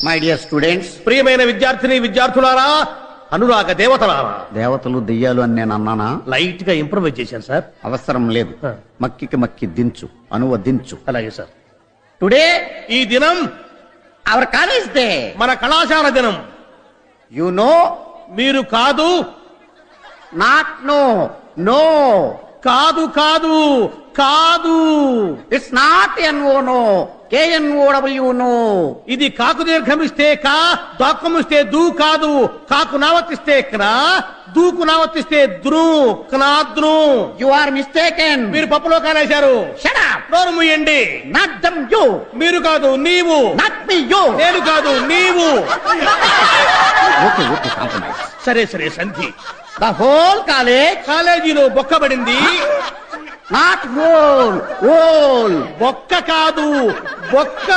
My dear students, ప్రియమైన విద్యార్థిని విద్యార్థులారా, అనురాగ దేవతలారా. దేవతలు దెయ్యాలు అని నేను అన్నానా? లైట్ గా ఇంప్రూవైజ్ చేశాను సార్. అవసరం లేదు. మక్కికి మక్కి దించు, అనువదించు. అలాగే సార్. టుడే ఈ దినం అవర్ కాలేజ్ డే, మన కళాశాల దినం. You know. మీరు కాదు. Not no. నో. కాదు కాదు కాదు. It's not N O no, K N O W no. ఇది కాకు దీర్ఘమిస్తే కా, దాక్కమిస్తే దూ కాదు. కాకు నావర్తిస్తే క్నా, దూకు నావర్తిస్తే ద్రు, క్నాద్రు. You are mistaken. మీరు పప్పులో కానేశారు. Shut up. నోరు మూయండి. Not dum you. మీరు కాదు నీవు. Not me you. నేను కాదు నీవు. Okay okay, compromise. సరే సరే సంధి. The whole college. కాలేజీలో బొక్కబడింది. Not whole, whole. బొక్క కాదు బొక్క.